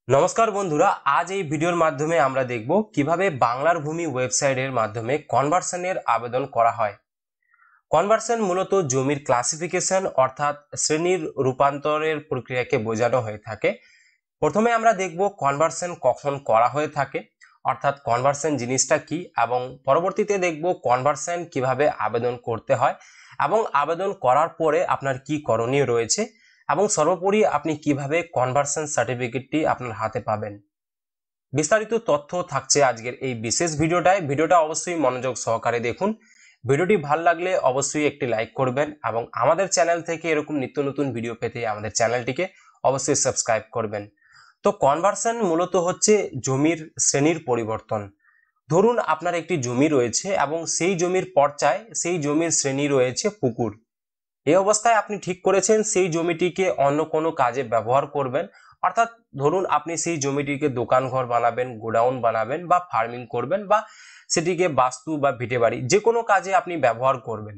নমস্কার বন্ধুরা, আজ এই ভিডিওর মাধ্যমে আমরা দেখব কিভাবে বাংলার ভূমি ওয়েবসাইটের মাধ্যমে কনভার্সনের আবেদন করা হয়। কনভার্সন মূলত জমির ক্লাসিফিকেশন অর্থাৎ শ্রেণীর রূপান্তরের প্রক্রিয়াকে বোঝানো হয়ে থাকে। প্রথমে আমরা দেখব কনভার্সন কখন করা হয়ে থাকে, অর্থাৎ কনভার্সন জিনিসটা কি, এবং পরবর্তীতে দেখব কনভার্সন কিভাবে আবেদন করতে হয় এবং আবেদন করার পরে আপনার কি করণীয় রয়েছে, এবং সর্বোপরি আপনি কিভাবে কনভার্সন সার্টিফিকেটটি আপনার হাতে পাবেন। বিস্তারিত তথ্য থাকছে আজকের এই বিশেষ ভিডিওটা অবশ্যই মনোযোগ সহকারে দেখুন। ভিডিওটি ভালো লাগলে অবশ্যই একটি লাইক করবেন এবং আমাদের চ্যানেল থেকে এরকম নিত্য নতুন ভিডিও পেতে আমাদের চ্যানেলটিকে অবশ্যই সাবস্ক্রাইব করবেন। তো কনভার্সন মূলত হচ্ছে জমির শ্রেণীর পরিবর্তন। ধরুন আপনার একটি জমি রয়েছে এবং সেই জমির পর্যায়, সেই জমির শ্রেণী রয়েছে পুকুর। এই অবস্থায় আপনি ঠিক করেছেন সেই জমিটিকে অন্য কোনো কাজে ব্যবহার করবেন, অর্থাৎ ধরুন আপনি সেই জমিটিকে দোকান ঘর বানাবেন, গোডাউন বানাবেন বা ফার্মিং করবেন, বা সেটিকে বাস্তু বা ভিটে বাড়ি যে কোনো কাজে আপনি ব্যবহার করবেন।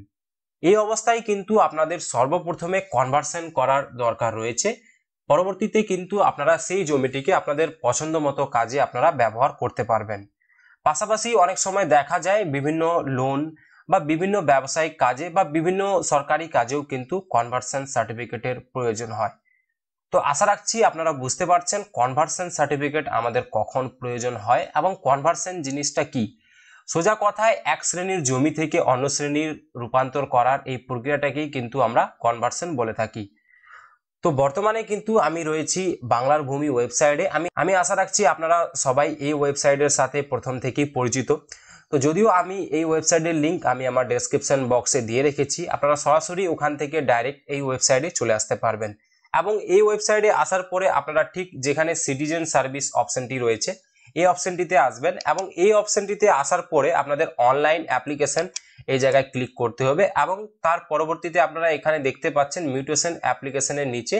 এই অবস্থায় কিন্তু আপনাদের সর্বপ্রথমে কনভার্সন করার দরকার রয়েছে। পরবর্তীতে কিন্তু আপনারা সেই জমিটিকে আপনাদের পছন্দ মতো কাজে আপনারা ব্যবহার করতে পারবেন। পাশাপাশি অনেক সময় দেখা যায় বিভিন্ন লোন বা বিভিন্ন ব্যবসায়িক কাজে বা বিভিন্ন সরকারি কাজেও কিন্তু কনভার্সন সার্টিফিকেটের প্রয়োজন হয়। তো আশা রাখছি আপনারা বুঝতে পারছেন কনভার্সন সার্টিফিকেট আমাদের কখন প্রয়োজন হয় এবং কনভার্সন জিনিসটা কি। সোজা কথায় এক শ্রেণীর জমি থেকে অন্য শ্রেণীর রূপান্তর করার এই প্রক্রিয়াটাকেই কিন্তু আমরা কনভার্সন বলে থাকি। তো বর্তমানে কিন্তু আমি রয়েছি বাংলার ভূমি ওয়েবসাইটে। আমি আশা রাখছি আপনারা সবাই এই ওয়েবসাইটের সাথে প্রথম থেকেই পরিচিত। তো যদিও আমি এই ওয়েবসাইটের লিংক আমি আমার ডেসক্রিপশন বক্সে দিয়ে রেখেছি, আপনারা সরাসরি ওখান থেকে ডাইরেক্ট এই ওয়েবসাইটে চলে আসতে পারবেন। এবং এই ওয়েবসাইটে আসার পরে আপনারা ঠিক যেখানে সিটিজেন সার্ভিস অপশনটি রয়েছে এই অপশনটিতে আসবেন, এবং এই অপশনটিতে আসার পরে আপনাদের অনলাইন অ্যাপ্লিকেশন এই জায়গায় ক্লিক করতে হবে, এবং তার পরবর্তীতে আপনারা এখানে দেখতে পাচ্ছেন মিউটেশন অ্যাপ্লিকেশনের নিচে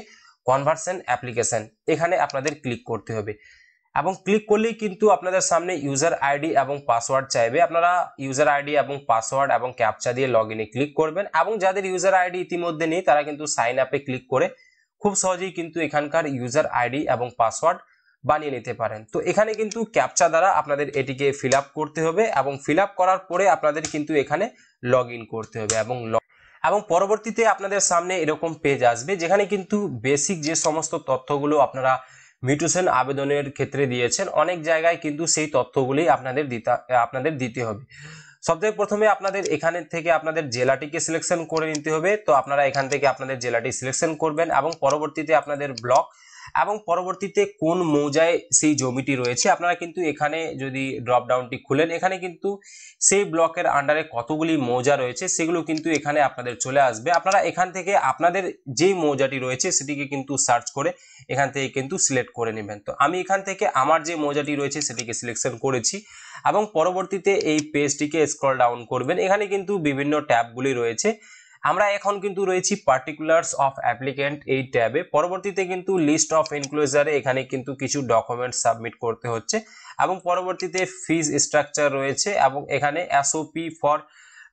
কনভার্সন অ্যাপ্লিকেশন, এখানে আপনাদের ক্লিক করতে হবে। এবং ক্লিক করলেই কিন্তু আপনাদের সামনে ইউজার আইডি এবং পাসওয়ার্ড চাইবে। আপনারা ইউজার আইডি এবং পাসওয়ার্ড এবং ক্যাপচা দিয়ে লগ ইনে ক্লিক করবেন, এবং যাদের ইউজার আইডি ইতিমধ্যে নেই তারা কিন্তু সাইন আপে ক্লিক করে খুব সহজেই কিন্তু এখানকার ইউজার আইডি এবং পাসওয়ার্ড বানিয়ে নিতে পারেন। তো এখানে কিন্তু ক্যাপচা দ্বারা আপনাদের এটিকে ফিল আপ করতে হবে, এবং ফিল আপ করার পরে আপনাদের কিন্তু এখানে লগ ইন করতে হবে, এবং পরবর্তীতে আপনাদের সামনে এরকম পেজ আসবে যেখানে কিন্তু বেসিক যে সমস্ত তথ্যগুলো আপনারা মিউটেশন আবেদনের ক্ষেত্রে দিয়েছেন, অনেক জায়গায় কিন্তু সেই তথ্যগুলি আপনাদের দিতে হবে। সবথেকে প্রথমে আপনাদের এখানে থেকে আপনাদের জেলাটিকে সিলেকশন করে নিতে হবে। তো আপনারা এখান থেকে আপনাদের জেলাটি সিলেকশন করবেন, এবং পরবর্তীতে আপনাদের ব্লক এবং পরবর্তীতে কোন মৌজায় সেই জমিটি রয়েছে। আপনারা কিন্তু এখানে যদি ড্রপ ডাউনটি খুলেন, এখানে কিন্তু সেই ব্লকের আন্ডারে কতগুলি মৌজা রয়েছে সেগুলো কিন্তু এখানে আপনাদের চলে আসবে। আপনারা এখান থেকে আপনাদের যেই মৌজাটি রয়েছে সেটিকে কিন্তু সার্চ করে এখান থেকে কিন্তু সিলেক্ট করে নেবেন। তো আমি এখান থেকে আমার যে মৌজাটি রয়েছে সেটিকে সিলেকশন করেছি, এবং পরবর্তীতে এই পেজটিকে স্ক্রল ডাউন করবেন। এখানে কিন্তু বিভিন্ন ট্যাবগুলি রয়েছে। আমরা এখন কিন্তু রয়েছি পার্টিকুলার্স অফ অ্যাপ্লিক্যান্ট এই ট্যাবে। পরবর্তীতে কিন্তু লিস্ট অফ এনক্লোজারে এখানে কিন্তু কিছু ডকুমেন্টস সাবমিট করতে হচ্ছে, এবং পরবর্তীতে ফিজ স্ট্রাকচার রয়েছে, এবং এখানে SOP for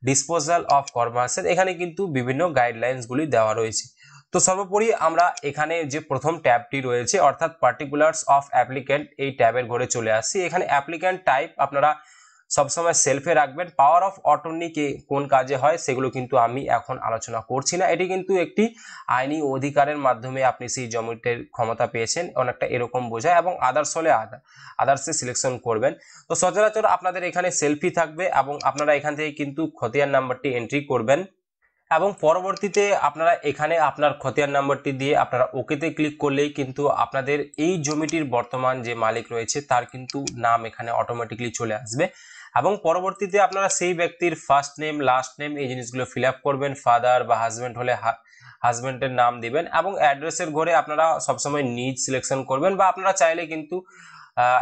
disposal of conversion এখানে কিন্তু বিভিন্ন গাইডলাইন্সগুলি দেওয়া রয়েছে। তো সর্বোপরি আমরা এখানে যে প্রথম ট্যাবটি রয়েছে অর্থাৎ পার্টিকুলার্স অফ অ্যাপ্লিক্যান্ট এই ট্যাবের ঘরে চলে আসছি। এখানে অ্যাপ্লিক্যান্ট টাইপ আপনারা সবসময় সেলফে রাখবেন। পাওয়ার অফ অটর্নি কে কোন কাজে হয় সেগুলো কিন্তু আমি এখন আলোচনা করছি না। এটি কিন্তু একটি আইনি অধিকারের মাধ্যমে আপনি সেই জমিটির ক্ষমতা পেয়েছেন, অনেকটা এরকম বোঝায়, এবং আদার্স হলে আদার্সে সিলেকশন করবেন। তো সচরাচর আপনাদের এখানে সেলফি থাকবে, এবং আপনারা এখান থেকে কিন্তু খতিয়ান নাম্বারটি এন্ট্রি করবেন, এবং পরবর্তীতে আপনারা এখানে আপনার খতিয়ান নাম্বারটি দিয়ে আপনারা ওকেতে ক্লিক করলেই কিন্তু আপনাদের এই জমিটির বর্তমান যে মালিক রয়েছে তার কিন্তু নাম এখানে অটোমেটিকলি চলে আসবে। এবং পরবর্তীতে আপনারা সেই ব্যক্তির ফার্স্ট নেম, লাস্ট নেম এই জিনিসগুলো ফিল আপ করবেন। ফাদার বা হাজবেন্ড হলে হাজবেন্ডের নাম দিবেন, এবং অ্যাড্রেসের ঘরে আপনারা সবসময় নিজ সিলেকশন করবেন, বা আপনারা চাইলে কিন্তু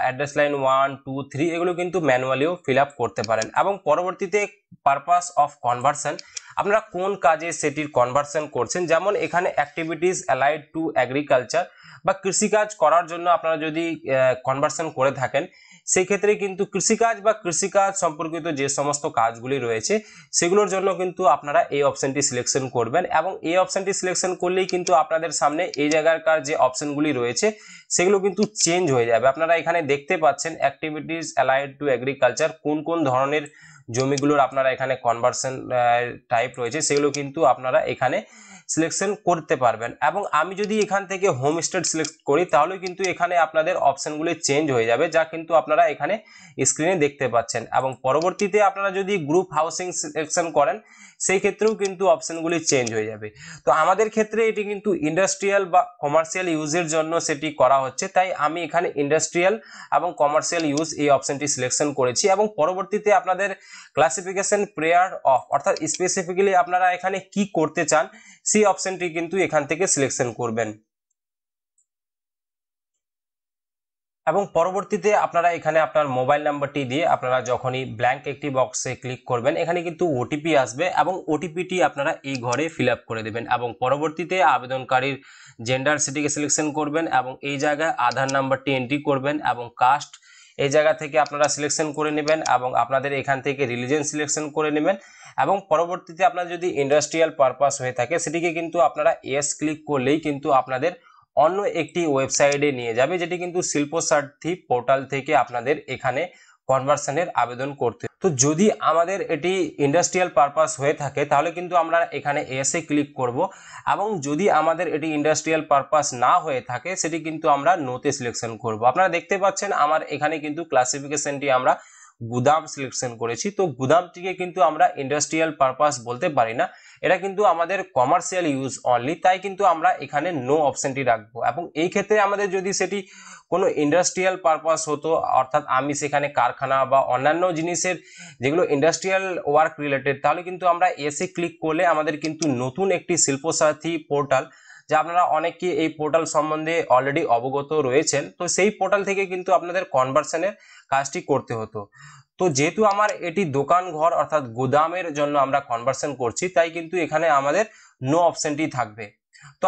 অ্যাড্রেস লাইন 1 2 3 এগুলো কিন্তু ম্যানুয়ালিও ফিল আপ করতে পারেন। এবং পরবর্তীতে পারপাস অফ কনভার্সন আপনারা কোন কাজে সেটির কনভার্সন করছেন, যেমন এখানে অ্যাক্টিভিটিস অ্যালাইড টু এগ্রিকালচার বা কৃষিকাজ করার জন্য আপনারা যদি কনভার্সন করে থাকেন, সেই ক্ষেত্রে কিন্তু কৃষিকাজ বা কৃষিকাজ সম্পর্কিত যে সমস্ত কাজগুলি রয়েছে সেগুলোর জন্য কিন্তু আপনারা এই অপশনটি সিলেকশন করবেন, এবং এই অপশনটি সিলেকশন করলেই কিন্তু আপনাদের সামনে এই জায়গাকার যে অপশনগুলি রয়েছে সেগুলো কিন্তু চেঞ্জ হয়ে যাবে। আপনারা এখানে দেখতে পাচ্ছেন অ্যাক্টিভিটিস অ্যালাইড টু এগ্রিকালচার, কোন কোন ধরনের জমিগুলোর আপনারা এখানে কনভার্সন টাইপ রয়েছে সেগুলো কিন্তু আপনারা এখানে সিলেকশন করতে পারবেন। এবং আমি যদি এখান থেকে হোমস্টেড সিলেক্ট করি তাহলে কিন্তু এখানে আপনাদের অপশনগুলি চেঞ্জ হয়ে যাবে, যা কিন্তু আপনারা এখানে স্ক্রিনে দেখতে পাচ্ছেন। এবং পরবর্তীতে আপনারা যদি গ্রুপ হাউসিং সিলেকশন করেন সেই ক্ষেত্রেও কিন্তু অপশনগুলি চেঞ্জ হয়ে যাবে। তো আমাদের ক্ষেত্রে এটি কিন্তু ইন্ডাস্ট্রিয়াল বা কমার্শিয়াল ইউজের জন্য সেটি করা হচ্ছে, তাই আমি এখানে ইন্ডাস্ট্রিয়াল এবং কমার্শিয়াল ইউজ এই অপশনটি সিলেকশন করেছি। এবং পরবর্তীতে আপনাদের ক্লাসিফিকেশন প্রেয়ার অফ, অর্থাৎ স্পেসিফিক্যালি আপনারা এখানে কি করতে চান সেই অপশনটি কিন্তু এখান থেকে সিলেকশন করবেন। এবং পরবর্তীতে আপনারা এখানে আপনার মোবাইল নাম্বারটি দিয়ে আপনারা যখনই ব্ল্যাঙ্ক একটি বক্সে ক্লিক করবেন এখানে কিন্তু ওটিপি আসবে, এবং ওটিপিটি আপনারা এই ঘরে ফিল আপ করে দেবেন। এবং পরবর্তীতে আবেদনকারীর জেন্ডার সেটিকে সিলেকশন করবেন, এবং এই জায়গায় আধার নাম্বারটি এন্ট্রি করবেন, এবং কাস্ট এই জায়গা থেকে আপনারা সিলেকশন করে নেবেন, এবং আপনাদের এখান থেকে রিলিজিয়ন সিলেকশন করে নেবেন। এবং পরবর্তীতে আপনার যদি ইন্ডাস্ট্রিয়াল পারপাস হয়ে থাকে সেটিকে কিন্তু আপনারা এস ক্লিক করলেই কিন্তু আপনাদের অন্য একটি ওয়েবসাইটে নিয়ে যাবে, যেটি কিন্তু শিল্পসারথী পোর্টাল থেকে আপনাদের এখানে কনভার্সনের আবেদন করতে। তো যদি আমাদের এটি ইন্ডাস্ট্রিয়াল পারপাস হয়ে থাকে তাহলে কিন্তু আমরা এখানে এসে ক্লিক করব, এবং যদি আমাদের এটি ইন্ডাস্ট্রিয়াল পারপাস না হয়ে থাকে সেটি কিন্তু আমরা নোতে সিলেকশন করব। আপনারা দেখতে পাচ্ছেন আমার এখানে কিন্তু ক্লাসিফিকেশনটি আমরা গুদাম সিলেকশন করেছি। তো গুদামটিকে কিন্তু আমরা ইন্ডাস্ট্রিয়াল পারপাস বলতে পারি না, এটা কিন্তু আমাদের কমার্শিয়াল ইউজ অনলি, তাই কিন্তু আমরা এখানে নো অপশনটি রাখবো। এবং এই ক্ষেত্রে আমাদের যদি সেটি কোনো ইন্ডাস্ট্রিয়াল পারপাস হতো, অর্থাৎ আমি সেখানে কারখানা বা অন্যান্য জিনিসের যেগুলো ইন্ডাস্ট্রিয়াল ওয়ার্ক রিলেটেড, তাহলে কিন্তু আমরা এসে ক্লিক করলে আমাদের কিন্তু নতুন একটি শিল্পসারথী পোর্টাল, যা আপনারা অনেকে এই পোর্টাল সম্বন্ধে অলরেডি অবগত রয়েছেন, তো সেই পোর্টাল থেকে কিন্তু আপনাদের কনভার্সনের কাজটি করতে হতো। তো যেহেতু আমার এটি দোকান ঘর অর্থাৎ গোদামের জন্য আমরা কনভার্সন করছি, তাই কিন্তু এখানে আমাদের নো অপশনটি থাকবে। তো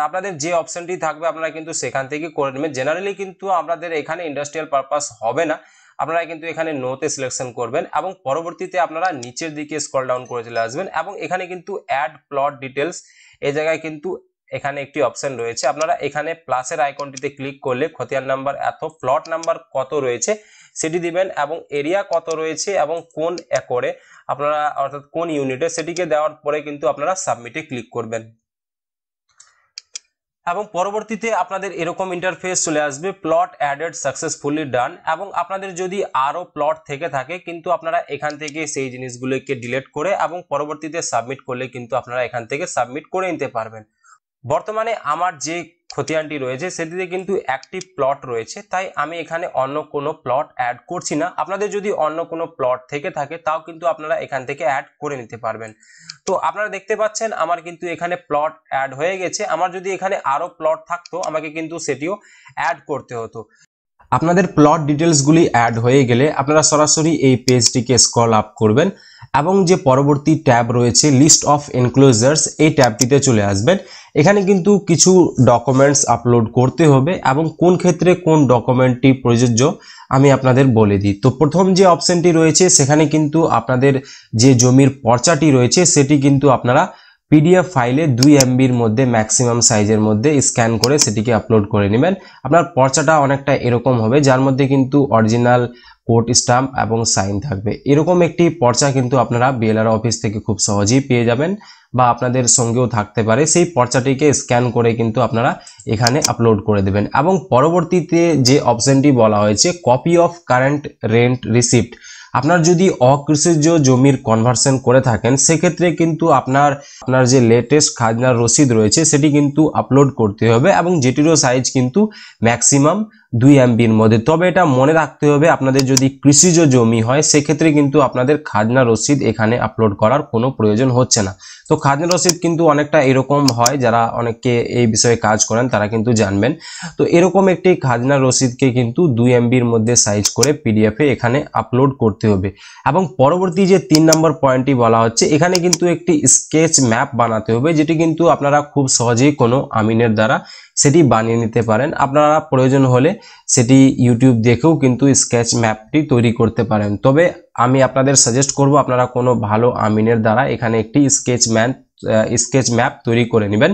আপনাদের যে অপশনটি থাকবে আপনারা কিন্তু সেখান থেকে করে নেবেন। জেনারেলি কিন্তু আপনাদের এখানে ইন্ডাস্ট্রিয়াল পারপাস হবে না, আপনারা কিন্তু এখানে নোতে সিলেকশন করবেন, এবং পরবর্তীতে আপনারা নিচের দিকে স্ক্রল ডাউন করে চলে আসবেন, এবং এখানে কিন্তু অ্যাড প্লট ডিটেলস এই জায়গায় কিন্তু এখানে একটি অপশন রয়েছে। আপনারা এখানে প্লাসের আইকনটিতে ক্লিক করলে খতিয়ান নাম্বার এত, প্লট নাম্বার কত রয়েছে সেটি দিবেন, এবং এরিয়া কত রয়েছে এবং কোন একরে আপনারা অর্থাৎ কোন ইউনিটে সেটিকে দেওয়ার পরে কিন্তু আপনারা সাবমিটে ক্লিক করবেন। এবং পরবর্তীতে আপনাদের এরকম ইন্টারফেস চলে আসবে, প্লট অ্যাডেড সাকসেসফুলি ডান। এবং আপনাদের যদি আরো প্লট থেকে থাকে কিন্তু আপনারা এখান থেকে সেই জিনিসগুলোকে ডিলিট করে এবং পরবর্তীতে সাবমিট করলে কিন্তু আপনারা এখান থেকে সাবমিট করে নিতে পারবেন। বর্তমানে আমার যে খতিয়ানটি রয়েছে সেটিতে কিন্তু একটি প্লট রয়েছে, তাই আমি এখানে অন্য কোনো প্লট অ্যাড করছি না। আপনাদের যদি অন্য কোনো প্লট থেকে থাকে তাও কিন্তু আপনারা এখান থেকে অ্যাড করে নিতে পারবেন। তো আপনারা দেখতে পাচ্ছেন আমার কিন্তু এখানে প্লট অ্যাড হয়ে গেছে। আমার যদি এখানে আরো প্লট থাকতো আমাকে কিন্তু সেটিও অ্যাড করতে হতো। আপনাদের প্লট ডিটেলসগুলি অ্যাড হয়ে গেলে আপনারা সরাসরি এই পেজটিকে স্ক্রল আপ করবেন, এবং যে পরবর্তী ট্যাব রয়েছে লিস্ট অফ এনক্লোজার্স এই ট্যাবটিতে চলে আসবেন। এখানে কিন্তু কিছু ডকুমেন্টস আপলোড করতে হবে, এবং কোন ক্ষেত্রে কোন ডকুমেন্টটি প্রযোজ্য আমি আপনাদের বলে দিই। তো প্রথম যে অপশনটি রয়েছে সেখানে কিন্তু আপনাদের যে জমির পর্চাটি রয়েছে সেটি কিন্তু আপনারা পিডিএফ ফাইলে 2 MBর মধ্যে ম্যাক্সিমাম সাইজের মধ্যে স্ক্যান করে সেটিকে আপলোড করে নেবেন। আপনার পর্চাটা অনেকটা এরকম হবে, যার মধ্যে কিন্তু অরিজিনাল কোড স্ট্যাম্প এবং সাইন থাকবে। এরকম একটি পর্চা কিন্তু আপনারা বিএলআর অফিস থেকে খুব সহজেই পেয়ে যাবেন, বা আপনাদের সঙ্গেও থাকতে পারে। সেই পর্চাটিকে স্ক্যান করে কিন্তু আপনারা এখানে আপলোড করে দেবেন। এবং পরবর্তীতে যে অপশনটি বলা হয়েছে copy of current rent receipt, আপনার যদি অকৃষিজ জমির কনভার্সন করে থাকেন সেক্ষেত্রে কিন্তু আপনার যে লেটেস্ট খাজনার রসিদ রয়েছে সেটি কিন্তু আপলোড করতে হবে, এবং যেটিরও সাইজ কিন্তু ম্যাক্সিমাম 2 MBর মধ্যে। তবে এটা মনে রাখতে হবে আপনাদের যদি কৃষিজ জমি হয় সেক্ষেত্রে কিন্তু আপনাদের খাজনা রসিদ এখানে আপলোড করার কোনো প্রয়োজন হচ্ছে না। তো খাজনা রসিদ কিন্তু অনেকটা এরকম হয়, যারা অনেকে এই বিষয়ে কাজ করেন তারা কিন্তু জানবেন। তো এরকম একটি খাজনা রসিদকে কিন্তু 2 MBর মধ্যে সাইজ করে পিডিএফে এখানে আপলোড করতে হবে। এবং পরবর্তী যে 3 নম্বর পয়েন্টটি বলা হচ্ছে এখানে কিন্তু একটি স্কেচ ম্যাপ বানাতে হবে, যেটি কিন্তু আপনারা খুব সহজেই কোনো আমিনের দ্বারা সেটি বানিয়ে নিতে পারেন। আপনারা প্রয়োজন হলে সেটি ইউটিউব দেখেও কিন্তু স্কেচ ম্যাপটি তৈরি করতে পারেন। তবে আমি আপনাদের সাজেস্ট করব আপনারা কোনো ভালো আমিনের দ্বারা এখানে একটি স্কেচ ম্যাপ তৈরি করে নেবেন,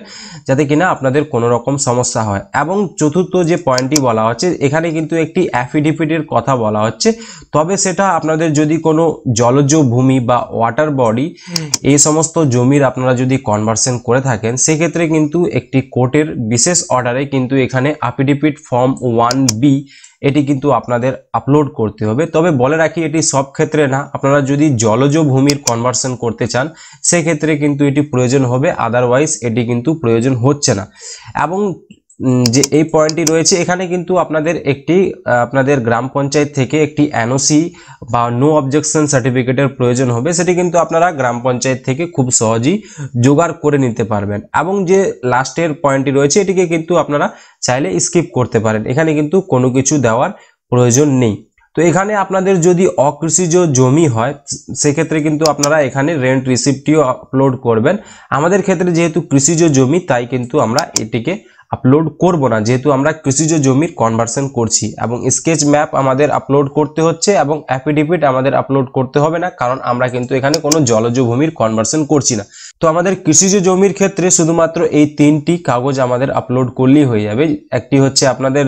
যাতে কিনা আপনাদের কোনো রকম সমস্যা হয়। এবং চতুর্থ যে পয়েন্টটি বলা হচ্ছে, এখানে কিন্তু একটি অ্যাফিডেভিটের কথা বলা হচ্ছে, তবে সেটা আপনাদের যদি কোনো জলজ ভূমি বা ওয়াটার বডি এই সমস্ত জমির আপনারা যদি কনভার্সন করে থাকেন, সেক্ষেত্রে কিন্তু একটি কোর্টের বিশেষ অর্ডারে কিন্তু এখানে অ্যাফিডেভিট ফর্ম 1B এটি কিন্তু আপনাদের আপলোড করতে হবে। তবে বলে রাখি, এটি সব ক্ষেত্রে না। আপনারা যদি জলজ ভূমির কনভার্সন করতে চান সেক্ষেত্রে কিন্তু এটি প্রয়োজন হবে, আদারওয়াইজ এটি কিন্তু প্রয়োজন হচ্ছে না। এবং যে এই পয়েন্টটি রয়েছে, এখানে কিন্তু আপনাদের গ্রাম পঞ্চায়েত থেকে একটি এনওসি বা নো অবজেকশন সার্টিফিকেটের প্রয়োজন হবে। সেটি কিন্তু আপনারা গ্রাম পঞ্চায়েত থেকে খুব সহজেই জোগাড় করে নিতে পারবেন। এবং যে লাস্টের পয়েন্টটি রয়েছে, এটিকে কিন্তু আপনারা চাইলে স্কিপ করতে পারেন, এখানে কিন্তু কোনো কিছু দেওয়ার প্রয়োজন নেই। তো এখানে আপনাদের যদি অকৃষিজ জমি হয় সেক্ষেত্রে কিন্তু আপনারা এখানে রেন্ট রিসিপ্টটিও আপলোড করবেন। আমাদের ক্ষেত্রে যেহেতু কৃষিজ জমি, তাই কিন্তু আমরা এটিকে আপলোড করব না, যেহেতু আমরা কৃষিজ জমির কনভার্সন করছি। এবং স্কেচ ম্যাপ আমাদের আপলোড করতে হচ্ছে এবং অ্যাফিডেভিট আমাদের আপলোড করতে হবে না, কারণ আমরা কিন্তু এখানে কোনো জলজ ভূমির কনভার্সন করছি না। তো আমাদের কৃষিজ জমির ক্ষেত্রে শুধুমাত্র এই 3টি কাগজ আমাদের আপলোড করলেই হয়ে যাবে। একটি হচ্ছে আপনাদের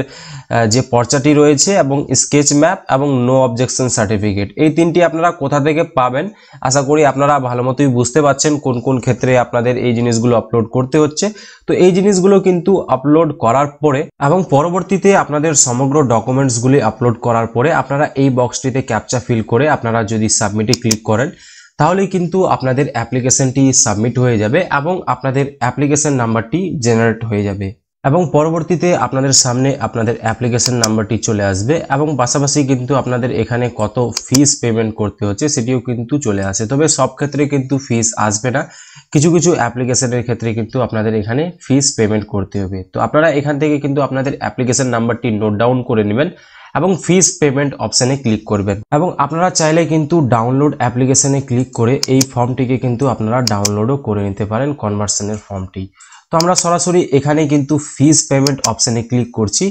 যে পর্চাটি রয়েছে এবং স্কেচ ম্যাপ এবং নো অবজেকশন সার্টিফিকেট। এই 3টি আপনারা কোথা থেকে পাবেন আশা করি আপনারা ভালো মতোই বুঝতে পারছেন কোন কোন ক্ষেত্রে আপনাদের এই জিনিসগুলো আপলোড করতে হচ্ছে। তো এই জিনিসগুলো কিন্তু আপলোড করার পরে এবং পরবর্তীতে আপনাদের সমগ্র ডকুমেন্টসগুলি আপলোড করার পরে আপনারা এই বক্সটিতে ক্যাপচা ফিল করে আপনারা যদি সাবমিটে ক্লিক করেন, তাহলে কিন্তু আপনাদের অ্যাপ্লিকেশনটি সাবমিট হয়ে যাবে এবং আপনাদের অ্যাপ্লিকেশন নাম্বারটি জেনারেট হয়ে যাবে। এবং পরবর্তীতে আপনাদের সামনে আপনাদের অ্যাপ্লিকেশন নাম্বারটি চলে আসবে এবং পাশাপাশি কিন্তু আপনাদের এখানে কত ফিস পেমেন্ট করতে হচ্ছে সেটিও কিন্তু চলে আসে। তবে সব ক্ষেত্রে কিন্তু ফিস আসবে না, কিছু কিছু অ্যাপ্লিকেশনের ক্ষেত্রে কিন্তু আপনাদের এখানে ফিস পেমেন্ট করতে হবে। তো আপনারা এখান থেকে কিন্তু আপনাদের অ্যাপ্লিকেশন নাম্বারটি নোট ডাউন করে নেবেন এবং ফিস পেমেন্ট অপশানে ক্লিক করবেন। এবং আপনারা চাইলে কিন্তু ডাউনলোড অ্যাপ্লিকেশনে ক্লিক করে এই ফর্মটিকে কিন্তু আপনারা ডাউনলোডও করে নিতে পারেন, কনভার্সনের ফর্মটি। তো আমরা সরাসরি এখানে কিন্তু ফিস পেমেন্ট অপশানে ক্লিক করছি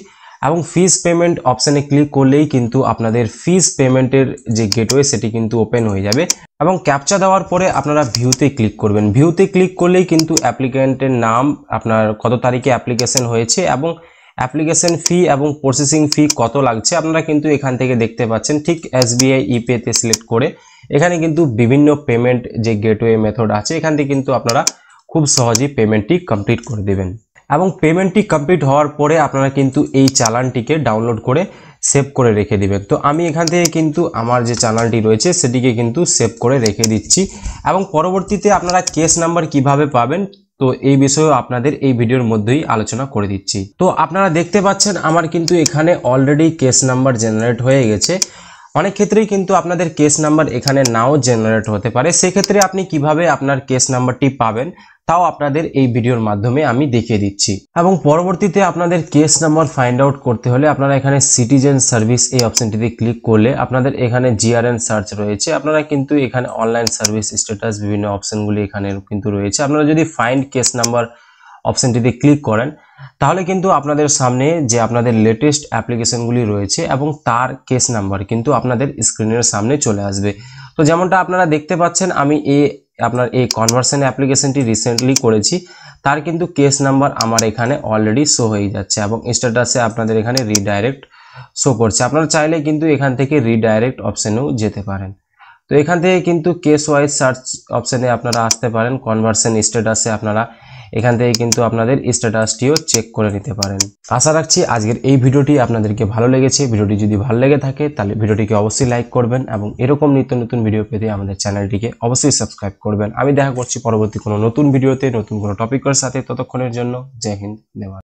এবং ফিস পেমেন্ট অপশানে ক্লিক করলেই কিন্তু আপনাদের ফিস পেমেন্টের যে গেটওয়ে সেটি কিন্তু ওপেন হয়ে যাবে। এবং ক্যাপচা দেওয়ার পরে আপনারা ভিউতে ক্লিক করবেন। ভিউতে ক্লিক করলেই কিন্তু অ্যাপ্লিক্যান্টের নাম, আপনার কত তারিখে অ্যাপ্লিকেশন হয়েছে এবং অ্যাপ্লিকেশন ফি এবং প্রসেসিং ফি কত লাগছে আপনারা কিন্তু এখান থেকে দেখতে পাচ্ছেন। ঠিক SBI ইপেতে সিলেক্ট করে এখানে কিন্তু বিভিন্ন পেমেন্ট যে গেটওয়ে মেথড আছে এখান থেকে কিন্তু আপনারা খুব সহজেই পেমেন্টটি কমপ্লিট করে দেবেন। এবং পেমেন্টটি কমপ্লিট হওয়ার পরে আপনারা কিন্তু এই চালানটিকে ডাউনলোড করে সেভ করে রেখে দিবেন। তো আমি এখান থেকে কিন্তু আমার যে চালানটি রয়েছে সেটিকে কিন্তু সেভ করে রেখে দিচ্ছি। এবং পরবর্তীতে আপনারা কেস নাম্বার কিভাবে পাবেন, তো এই বিষয়ে আপনাদের এই ভিডিওর মধ্যেই আলোচনা করে দিচ্ছি। তো আপনারা দেখতে পাচ্ছেন আমার কিন্তু এখানে অলরেডি কেস নাম্বার জেনারেট হয়ে গেছে। অনেক ক্ষেত্রেই কিন্তু আপনাদের কেস নাম্বার এখানে নাও জেনারেট হতে পারে, সেক্ষেত্রে আপনি কিভাবে আপনার কেস নাম্বারটি পাবেন তাও আপনাদের এই ভিডিওর মাধ্যমে আমি দেখিয়ে দিচ্ছি। এবং পরবর্তীতে আপনাদের কেস নাম্বার ফাইন্ড আউট করতে হলে আপনারা এখানে সিটিজেন সার্ভিস এই অপশনটিতে ক্লিক করলে আপনাদের এখানে GRN সার্চ রয়েছে। আপনারা কিন্তু এখানে অনলাইন সার্ভিস স্ট্যাটাস বিভিন্ন অপশনগুলি এখানে কিন্তু রয়েছে। আপনারা যদি ফাইন্ড কেস নাম্বার অপশনটিতে ক্লিক করেন তাহলে কিন্তু আপনাদের সামনে যে আপনাদের লেটেস্ট অ্যাপ্লিকেশনগুলি রয়েছে এবং তার কেস নাম্বার কিন্তু আপনাদের স্ক্রিনের সামনে চলে আসবে। তো যেমনটা আপনারা দেখতে পাচ্ছেন আমি আপনার এই কনভার্সন অ্যাপ্লিকেশনটি রিসেন্টলি করেছি, তার কিন্তু কেস নাম্বার আমার এখানে অলরেডি শো হয়ে যাচ্ছে এবং স্ট্যাটাসে আপনাদের এখানে রিডাইরেক্ট শো করছে। আপনারা চাইলে কিন্তু এখান থেকে রিডাইরেক্ট অপশনেও যেতে পারেন। তো এখান থেকে কিন্তু কেস ওয়াইজ সার্চ অপশনে আপনারা আসতে পারেন। কনভার্সন স্ট্যাটাসে আপনারা এখান থেকে কিন্তু আপনাদের স্ট্যাটাসটিও চেক করে নিতে পারেন। আশা রাখছি আজকের এই ভিডিওটি আপনাদেরকে ভালো লেগেছে। ভিডিওটি যদি ভালো লেগে থাকে তাহলে ভিডিওটিকে অবশ্যই লাইক করবেন এবং এরকম নিত্য নতুন ভিডিও পেতে আমাদের চ্যানেলটিকে অবশ্যই সাবস্ক্রাইব করবেন। আমি দেখা করছি পরবর্তী কোনো নতুন ভিডিওতে নতুন কোনো টপিকের সাথে। ততক্ষণের জন্য জয় হিন্দ, ধন্যবাদ।